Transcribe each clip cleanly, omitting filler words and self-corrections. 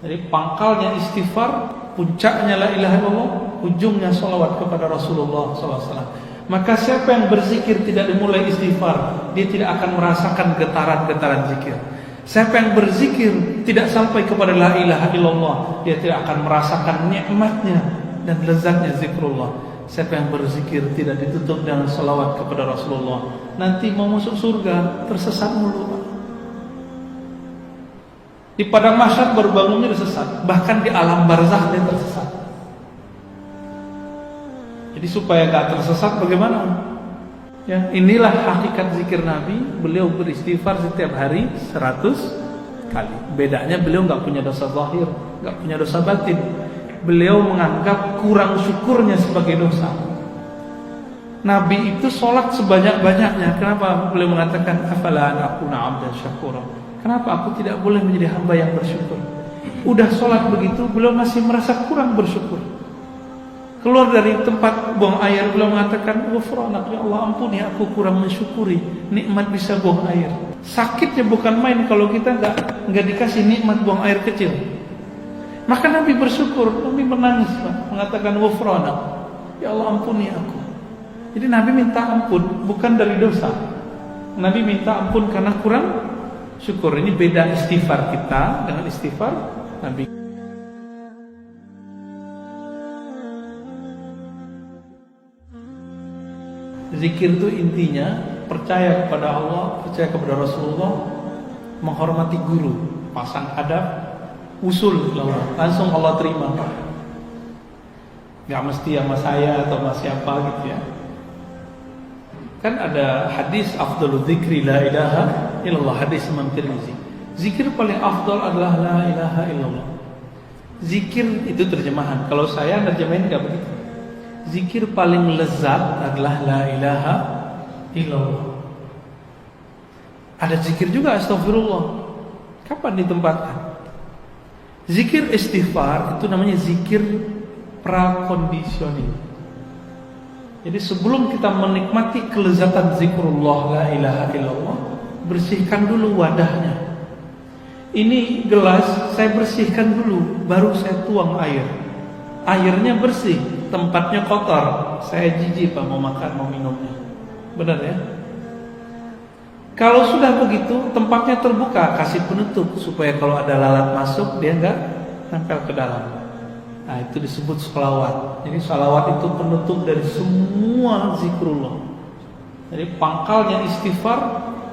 Jadi pangkalnya istighfar, puncaknya la ilaha illallah, ujungnya salawat kepada Rasulullah SAW. Maka siapa yang berzikir tidak dimulai istighfar, dia tidak akan merasakan getaran-getaran zikir. Siapa yang berzikir tidak sampai kepada la ilaha illallah, dia tidak akan merasakan nikmatnya dan lezatnya zikrullah. Siapa yang berzikir tidak ditutup dengan salawat kepada Rasulullah, nanti mau masuk surga tersesat mulu. Di padang mahsyar baru bangunnya udah sesat, bahkan di alam barzakh dia tersesat. Jadi supaya gak tersesat bagaimana? Ya, inilah hakikat zikir Nabi. Beliau beristighfar setiap hari 100 kali. Bedanya beliau gak punya dosa zahir, gak punya dosa batin. Beliau menganggap kurang syukurnya sebagai dosa. Nabi itu sholat sebanyak-banyaknya. Kenapa beliau mengatakan afala an akuna abdan syakura? Kenapa aku tidak boleh menjadi hamba yang bersyukur? Udah sholat begitu, beliau masih merasa kurang bersyukur. Keluar dari tempat buang air, beliau mengatakan, ghufranak ya Allah, ampuni aku kurang mensyukuri nikmat bisa buang air. Sakitnya bukan main kalau kita nggak dikasih nikmat buang air kecil. Maka Nabi bersyukur, Nabi menangis, mengatakan ghufranak ya Allah, ampuni aku. Jadi Nabi minta ampun bukan dari dosa. Nabi minta ampun karena kurang syukur. Ini beda istighfar kita dengan istighfar Nabi. Zikir itu intinya percaya kepada Allah, percaya kepada Rasulullah, menghormati guru, pasang adab, usul langsung Allah terima. Gak mesti sama saya atau sama siapa gitu ya. Kan ada hadis afdalul dzikri la ilaha illallah, hadis Imam Tirmizi. Zikir paling afdal adalah la ilaha illallah. Zikir itu terjemahan. Kalau saya terjemahin enggak begitu. Zikir paling lezat adalah la ilaha illallah. Ada zikir juga astagfirullah. Kapan ditempatkan? Zikir istighfar itu namanya zikir prakondisioning. Jadi sebelum kita menikmati kelezatan zikrullah la ilaha illallah, bersihkan dulu wadahnya. Ini gelas saya bersihkan dulu, baru saya tuang air. Airnya bersih, tempatnya kotor, saya jijik Pak mau makan mau minumnya. Benar ya? Kalau sudah begitu, tempatnya terbuka, kasih penutup supaya kalau ada lalat masuk dia enggak nempel ke dalam. Nah itu disebut sholawat. Jadi sholawat itu penutup dari semua zikrullah. Jadi pangkalnya istighfar,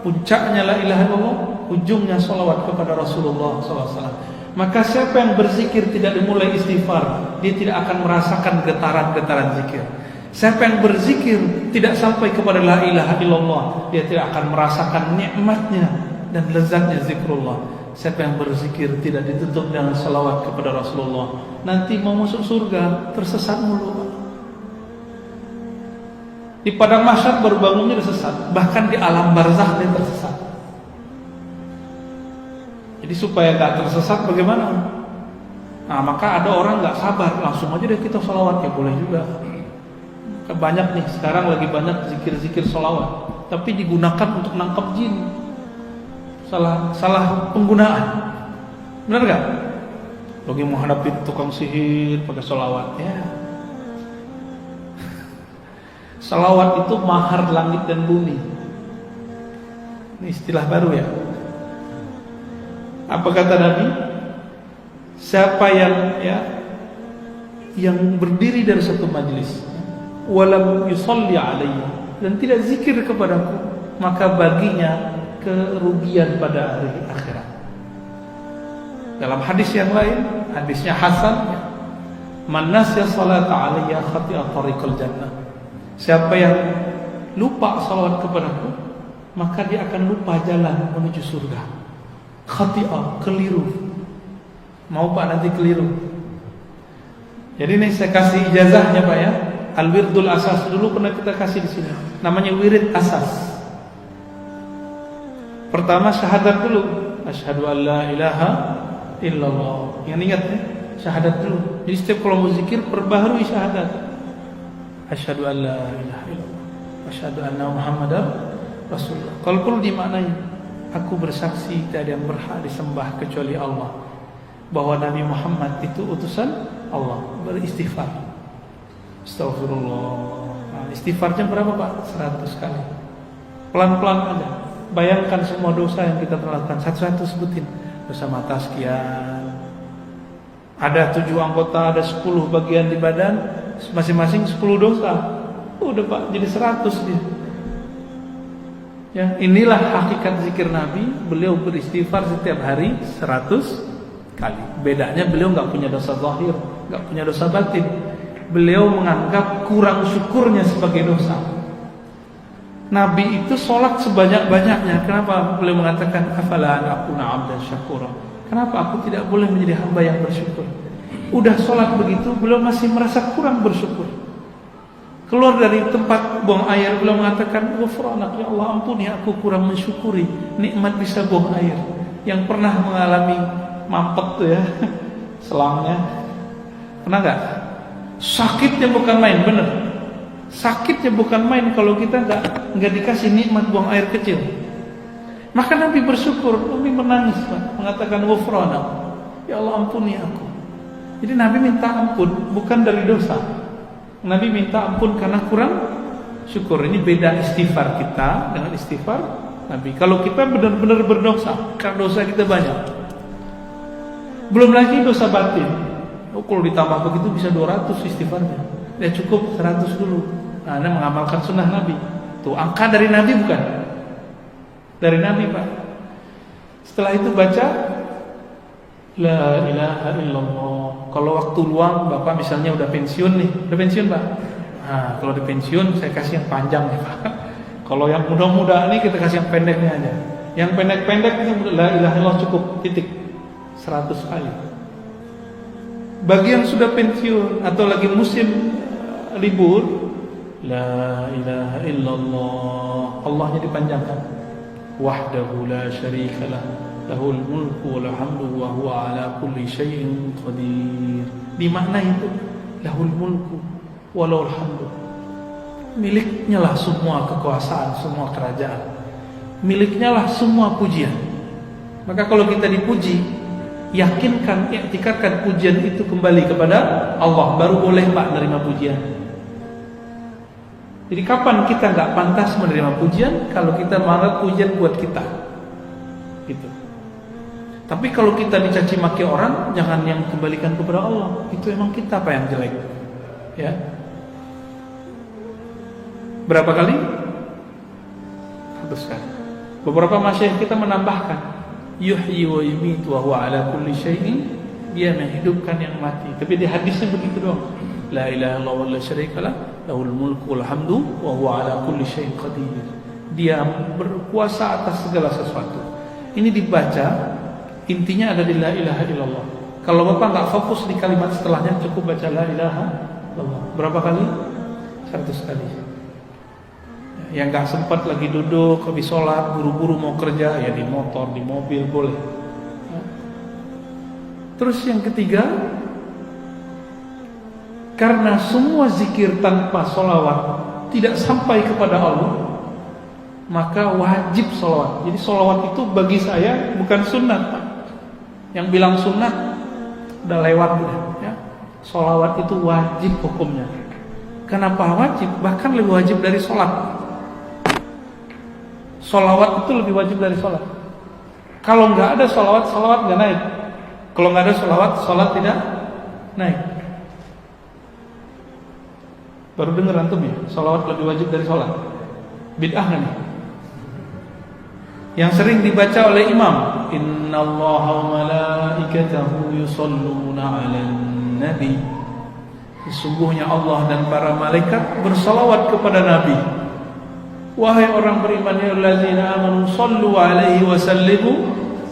puncaknya la ilaha illallah, ujungnya sholawat kepada Rasulullah SAW. Maka siapa yang berzikir tidak dimulai istighfar, dia tidak akan merasakan getaran-getaran zikir. Siapa yang berzikir tidak sampai kepada la ilaha illallah, dia tidak akan merasakan nikmatnya dan lezatnya zikrullah. Siapa yang berzikir tidak ditutup dengan salawat kepada Rasulullah, nanti mau masuk surga tersesat mulu. Di padang mahsyar baru bangunnya udah sesat, bahkan di alam barzakh dia tersesat. Jadi supaya gak tersesat bagaimana? Nah maka ada orang gak sabar, langsung aja deh kita salawat, ya boleh juga. Banyak nih sekarang lagi banyak zikir-zikir salawat, tapi digunakan untuk nangkap jin. Salah penggunaan. Benar gak? Lagi menghadapi tukang sihir pakai salawat ya. Salawat itu mahar langit dan bumi. Ini istilah baru ya. Apa kata Nabi? Siapa yang berdiri dari satu majlis walam yusalli alayya, dan tidak zikir kepadaku, maka baginya kerugian pada hari akhirat. Dalam hadis yang lain, hadisnya hasan, man nasiya salata alayya khati'a tariqal jannah. Siapa yang lupa salawat kepadaku, maka dia akan lupa jalan menuju surga. Khati'a, keliru. Mau Pak nanti keliru. Jadi ini saya kasih ijazahnya Pak ya. Al-wirdul asas dulu pernah kita kasih di sini. Namanya wirid asas. Pertama syahadat dulu, asyhadu an la ilaha illallah. Yang ingat ya, syahadat dulu. Jadi setiap kalau mau zikir perbaharui syahadat. Asyhadu an la ilaha illallah, asyhadu anna Muhammadar Rasulullah. Kalau perlu dimaknai, aku bersaksi tidak ada yang berhak disembah kecuali Allah, bahwa Nabi Muhammad itu utusan Allah, beristighfar. Astagfirullah. Nah, istighfarnya berapa Pak? 100 kali. Pelan-pelan aja. Bayangkan semua dosa yang kita lakukan, satu-satu sebutin. Dosa mata sekian. Ada 7 anggota, ada 10 bagian di badan, masing-masing 10 dosa. Udah Pak, jadi 100 dia. Ya, inilah hakikat zikir Nabi. Beliau beristighfar setiap hari 100 kali. Bedanya beliau nggak punya dosa zahir, nggak punya dosa batin. Beliau menganggap kurang syukurnya sebagai dosa. Nabi itu sholat sebanyak-banyaknya. Kenapa beliau mengatakan afala akuna abdan syakura? Kenapa aku tidak boleh menjadi hamba yang bersyukur? Udah sholat begitu, beliau masih merasa kurang bersyukur. Keluar dari tempat buang air, beliau mengatakan, ghufranak ya Allah, ampuni aku kurang mensyukuri nikmat bisa buang air. Yang pernah mengalami mampet tuh ya, selangnya, pernah nggak? Sakitnya bukan main, bener. Sakitnya bukan main kalau kita nggak dikasih nikmat buang air kecil. Maka Nabi bersyukur, Nabi menangis, mengatakan ghufranak, ya Allah ampuni aku. Jadi Nabi minta ampun bukan dari dosa. Nabi minta ampun karena kurang syukur. Ini beda istighfar kita dengan istighfar Nabi. Kalau kita benar-benar berdosa, karena dosa kita banyak. Belum lagi dosa batin. Kalau ditambah begitu bisa 200 istighfarnya. Ya cukup 100 dulu. Nah, Anda mengamalkan sunnah Nabi. Tuh angka dari Nabi bukan? Dari Nabi Pak. Setelah itu baca La ilaha illallah. Kalau waktu luang Bapak misalnya udah pensiun nih. Udah pensiun Pak? Nah, kalau di pensiun saya kasih yang panjang nih Pak. Kalau yang muda-muda nih kita kasih yang pendeknya aja. Yang pendek-pendek itu la ilaha illallah cukup, titik. 100 kali. Bagi yang sudah pensiun atau lagi musim libur, la ilaha illallah, Allahnya dipanjangkan. Wahdahu la syarikalah, lahul mulku wal hamdu wa huwa ala kulli syai'in qadir. Di makna itu lahul mulku wa lahul hamdu. Miliknya lah semua kekuasaan, semua kerajaan. Miliknya lah semua pujian. Maka kalau kita dipuji, yakinkan, iktikadkan pujian itu kembali kepada Allah, baru boleh Pak menerima pujian. Jadi kapan kita nggak pantas menerima pujian? Kalau kita marah pujian buat kita, gitu. Tapi kalau kita dicaci maki orang, jangan yang kembalikan kepada Allah. Itu emang kita Pak yang jelek, ya. Berapa kali? 100 kali. Beberapa masyayikh kita menambahkan, yuhyi wa yumitu wa huwa ala kulli syai'in, dia menghidupkan yang mati. Tapi di hadisnya begitu doang. La ilaha illallah wa la syarikalah, lahul mulku wal hamdu wa huwa ala kulli syai'in qadir. Dia berkuasa atas segala sesuatu. Ini dibaca, intinya ada di la ilaha illallah. Kalau Bapak enggak fokus di kalimat setelahnya, cukup baca la ilaha illallah. Berapa kali? 100 kali. Yang enggak sempat lagi duduk, habis sholat, buru-buru mau kerja, ya di motor, di mobil boleh. Terus yang ketiga, karena semua zikir tanpa sholawat tidak sampai kepada Allah, maka wajib sholawat. Jadi sholawat itu bagi saya bukan sunnat. Yang bilang sunnat udah lewat ya. Sholawat itu wajib hukumnya. Kenapa wajib? Bahkan lebih wajib dari sholat. Sholawat itu lebih wajib dari sholat. Kalau nggak ada sholawat, sholawat nggak naik. Kalau nggak ada sholawat, sholat tidak naik. Baru dengar antum ya, sholawat lebih wajib dari sholat. Bid'ah kan? Yang sering dibaca oleh imam, Innallaha wa malaikatahu yusholluna 'alan nabi. Sesungguhnya Allah dan para malaikat bersalawat kepada Nabi. Wahai orang beriman, ya allazina amanu sallu 'alaihi wa sallimu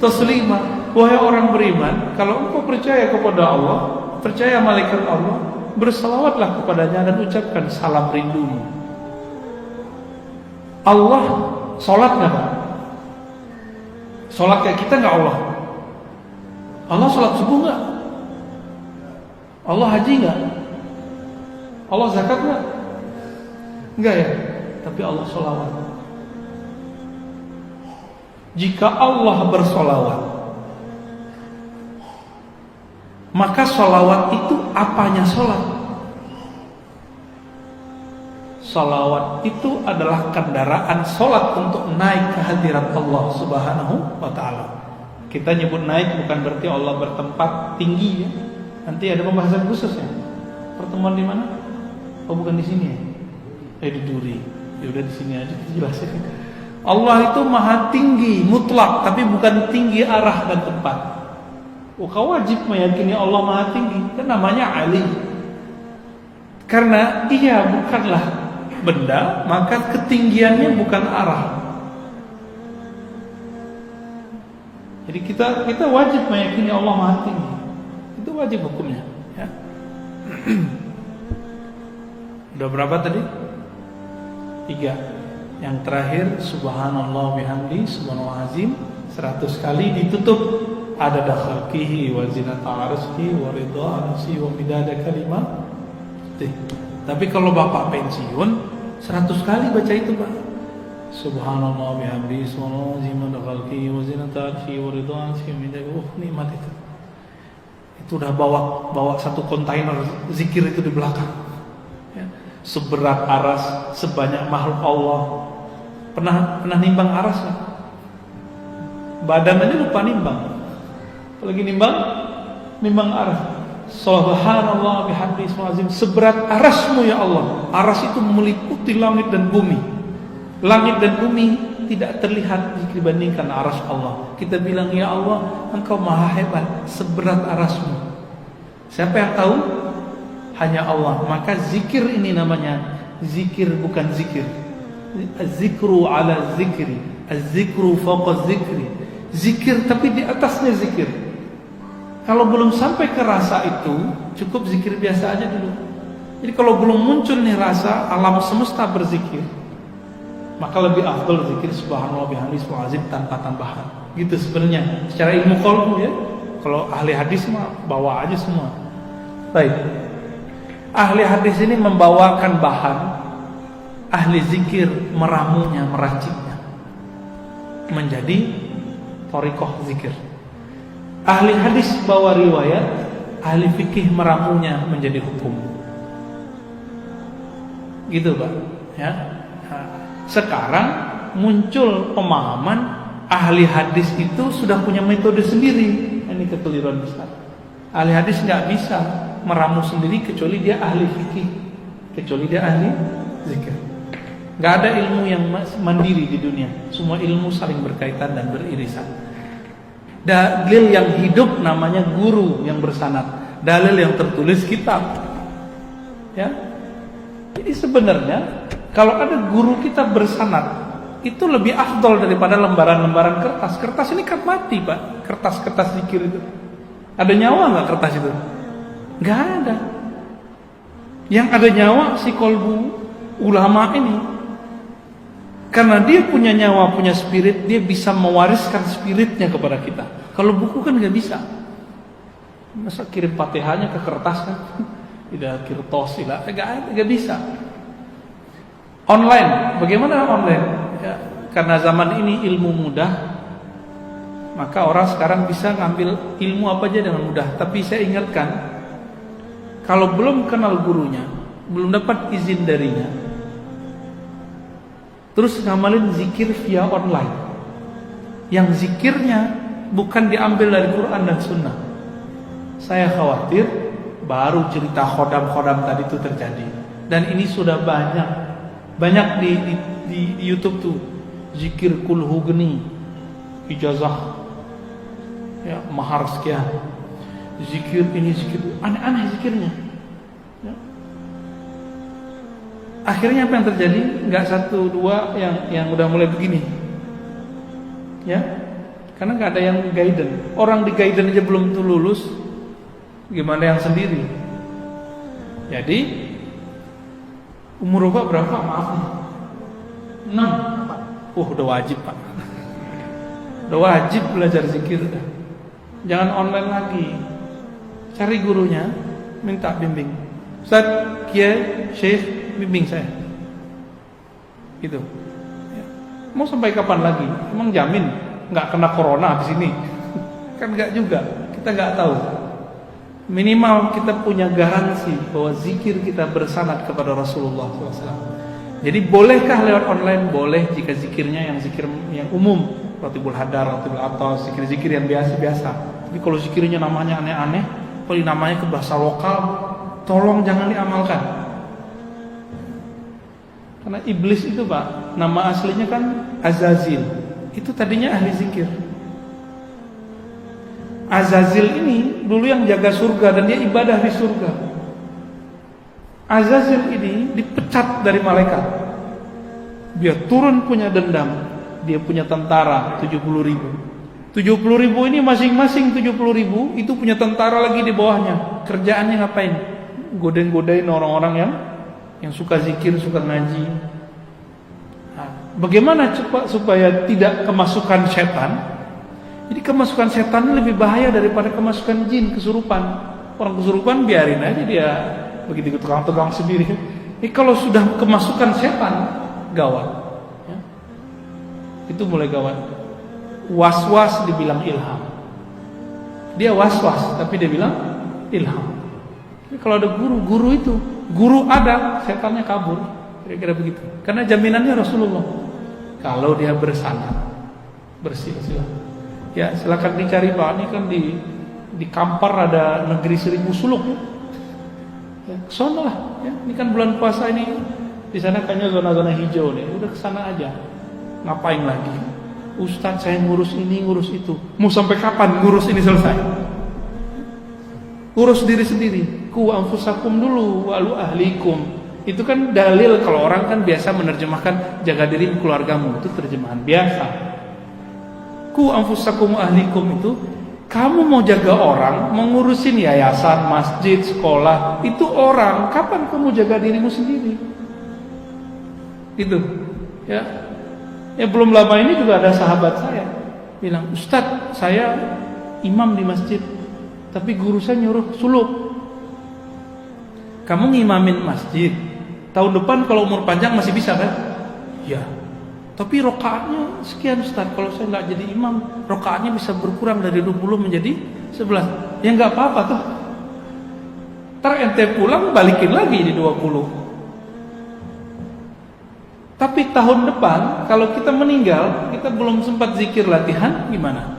taslima. Wahai orang beriman, kalau engkau percaya kepada Allah, percaya malaikat Allah, bersalawatlah kepadanya dan ucapkan salam rindumu. Allah sholat nggak? Sholat kayak kita nggak Allah? Allah sholat subuh nggak? Allah haji nggak? Allah zakat nggak? Nggak ya? Tapi Allah sholawat. Jika Allah bersolawat, Maka sholawat itu apanya sholat? Sholawat itu adalah kendaraan sholat untuk naik ke hadirat Allah Subhanahu wa ta'ala. Kita nyebut naik bukan berarti Allah bertempat tinggi ya. Nanti ada pembahasan khususnya. Pertemuan di mana? Oh bukan di sini ya? Di Duri. Ya udah di sini aja jelasin. Allah itu maha tinggi mutlak, tapi bukan tinggi arah dan tempat. Kau wajib meyakini Allah maha tinggi. Itu namanya Ali. Karena dia bukanlah benda, maka ketinggiannya bukan arah. Jadi kita wajib meyakini Allah maha tinggi. Itu wajib hukumnya ya. Udah berapa tadi? 3. Yang terakhir subhanallah bihamdi subhanallah azim 100 kali ditutup adada khalqihi wa zinata arsyihi wa ridha nafsi wa midada kalimat. Tapi kalau bapak pensiun 100 kali baca itu Pak. Subhanallah bihamdi subhanallah azim adada khalqihi wa zinata arsyihi wa ridha nafsi wa midada nikmat itu. Itu udah bawa satu kontainer zikir itu di belakang ya. Seberat aras, sebanyak makhluk Allah. Pernah nimbang aras kan? Badan aja lupa nimbang. Apalagi nimbang aras. Subhanallah bihamdi subhanallah azim seberat arasmu ya Allah. Aras itu meliputi langit dan bumi. Langit dan bumi tidak terlihat jika dibandingkan aras Allah. Kita bilang ya Allah, Engkau maha hebat, seberat arasmu. Siapa yang tahu? Hanya Allah. Maka zikir ini namanya zikir bukan zikir. Az-zikru ala zikri, az-zikru fawqa zikri. Zikir tapi di atasnya zikir. Kalau belum sampai ke rasa itu, cukup zikir biasa aja dulu. Jadi kalau belum muncul nih rasa alam semesta berzikir, maka lebih afdal zikir subhanallah bihamdi subhanallah azim tanpa tambahan. Gitu sebenarnya secara ilmu qalbu ya. Kalau ahli hadis mah bawa aja semua. Baik. Ahli hadis ini membawakan bahan, ahli zikir meramunya, meraciknya menjadi thariqah zikir. Ahli hadis bawa riwayat, ahli fikih meramunya menjadi hukum. Gitu Pak ya. Sekarang muncul pemahaman ahli hadis itu sudah punya metode sendiri. Ini kekeliruan besar. Ahli hadis nggak bisa meramu sendiri kecuali dia ahli fikih, kecuali dia ahli zikir. Nggak ada ilmu yang mandiri di dunia. Semua ilmu saling berkaitan dan beririsan. Dalil yang hidup namanya guru yang bersanad. Dalil yang tertulis kitab. Ya. Jadi sebenarnya kalau ada guru kita bersanad itu lebih afdol daripada lembaran-lembaran kertas. Kertas ini kan mati Pak. Kertas-kertas zikir itu. Ada nyawa nggak kertas itu? Nggak ada. Yang ada nyawa si kolbu ulama ini. Karena dia punya nyawa, punya spirit, dia bisa mewariskan spiritnya kepada kita. Kalau buku kan nggak bisa. Masa kirim Fatihahnya ke kertas kan? Tidak kirtos, nggak bisa. Online, bagaimana online? Ya, karena zaman ini ilmu mudah, maka orang sekarang bisa ngambil ilmu apa aja dengan mudah. Tapi saya ingatkan, kalau belum kenal gurunya, belum dapat izin darinya, terus ngamalin zikir via online, yang zikirnya bukan diambil dari Quran dan Sunnah, saya khawatir baru cerita khodam-khodam tadi itu terjadi. Dan ini sudah banyak di YouTube tuh, zikir kulhu geni, ijazah, ya mahar sekian, zikir ini zikir aneh-aneh zikirnya. Ya. Akhirnya apa yang terjadi? Nggak satu dua yang udah mulai begini, ya, karena nggak ada yang guidance. Orang di guidance aja belum tuh lulus, gimana yang sendiri? Jadi umur Bapak berapa? Maaf nih, 6. Udah wajib Pak. Udah wajib belajar zikir. Jangan online lagi. Cari gurunya, minta bimbing. Ustaz, Kiai, Syekh, bimbing saya. Gitu. Ya. Mau sampai kapan lagi? Emang jamin nggak kena corona di sini? Kan nggak juga. Kita nggak tahu. Minimal kita punya garansi bahwa zikir kita bersanad kepada Rasulullah SAW. Jadi bolehkah lewat online? Boleh jika zikirnya yang zikir yang umum, Ratibul Hadar, Ratibul Atas, zikir-zikir yang biasa-biasa. Tapi kalau zikirnya namanya aneh-aneh, kalau namanya ke bahasa lokal, tolong jangan diamalkan. Karena iblis itu Pak, nama aslinya kan Azazil. Itu tadinya ahli zikir. Azazil ini dulu yang jaga surga dan dia ibadah di surga. Azazil ini dipecat dari malaikat. Dia turun punya dendam. Dia punya tentara 70.000. 70.000 ini masing-masing 70.000 itu punya tentara lagi di bawahnya. Kerjaannya ngapain? Godain-godain orang-orang yang suka zikir, suka ngaji. Nah, bagaimana cepat supaya tidak kemasukan setan? Jadi kemasukan setan ini lebih bahaya daripada kemasukan jin, kesurupan. Orang kesurupan biarin aja dia begitu tegang-tegang sendiri. Ini kalau sudah kemasukan setan, gawat. Ya. Itu mulai gawat. Was-was dibilang ilham. Dia was-was, tapi dia bilang ilham. Jadi kalau ada guru itu, guru ada, setannya kabur. Kira-kira begitu. Karena jaminannya Rasulullah. Kalau dia bersanad, bersilsilah. Ya silakan dicari Pak, ini kan di Kampar ada negeri 1000 suluk. Ya, kesana lah. Ya, ini kan bulan puasa ini, di sana kayaknya zona-zona hijau nih. Udah kesana aja. Ngapain lagi? Ustadz saya ngurus ini, ngurus itu. Mau sampai kapan ngurus ini selesai? Urus diri sendiri. Ku anfusakum dulu, walu ahlikum. Itu kan dalil kalau orang kan biasa menerjemahkan jaga diri keluargamu. Itu terjemahan biasa. Ku anfusakum ahlikum itu kamu mau jaga orang, mengurusin yayasan, masjid, sekolah, itu orang. Kapan kamu jaga dirimu sendiri? Itu. Ya. Ya belum lama ini juga ada sahabat saya bilang, "Ustadz, saya imam di masjid, tapi guru saya nyuruh suluk. Kamu ngimamin masjid. Tahun depan kalau umur panjang masih bisa kan?" Ya. Tapi rokaatnya sekian Ustaz. Kalau saya nggak jadi imam, rokaatnya bisa berkurang dari 20 menjadi 11. Ya nggak apa-apa tuh. Ntar ente pulang balikin lagi di 20. Tapi tahun depan kalau kita meninggal, kita belum sempat zikir latihan, gimana?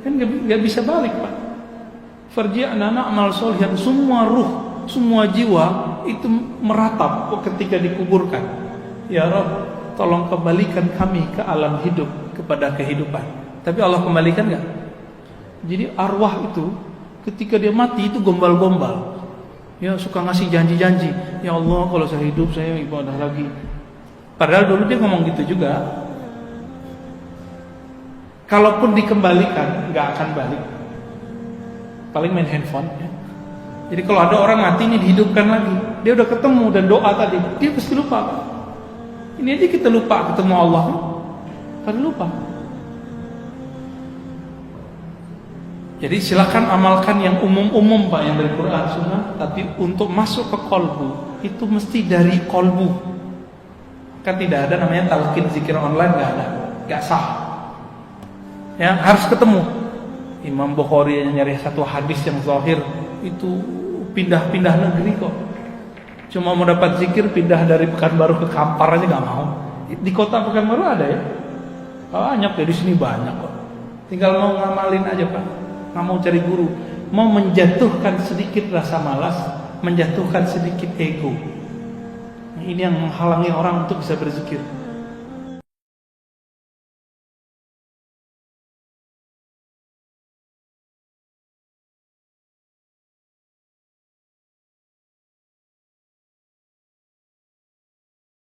Kan nggak bisa balik Pak. Farji'na na'mal sholihan, semua ruh, semua jiwa itu meratap ketika dikuburkan. Ya Rabb, tolong kembalikan kami ke alam hidup, kepada kehidupan. Tapi Allah kembalikan gak? Jadi arwah itu ketika dia mati itu gombal-gombal. Ya suka ngasih janji-janji. Ya Allah kalau saya hidup saya ibadah lagi. Padahal dulu dia ngomong gitu juga. Kalaupun dikembalikan gak akan balik. Paling main handphone ya. Jadi kalau ada orang mati ini dihidupkan lagi, dia udah ketemu dan doa tadi, dia pasti lupa. Ini aja kita lupa ketemu Allah, kan lupa. Jadi silakan amalkan yang umum-umum Pak, yang dari Quran Sunnah. Tapi untuk masuk ke kolbu itu mesti dari kolbu. Kan tidak ada namanya talqin zikir online, nggak ada, nggak sah. Ya harus ketemu. Imam Bukhari yang nyari satu hadis yang zahir itu pindah-pindah negeri kok. Cuma mau dapat zikir pindah dari Pekanbaru ke Kampar aja gak mau. Di kota Pekanbaru ada ya? Banyak ya, di sini banyak kok. Tinggal mau ngamalin aja Pak. Nggak mau cari guru. Mau menjatuhkan sedikit rasa malas, menjatuhkan sedikit ego. Ini yang menghalangi orang untuk bisa berzikir.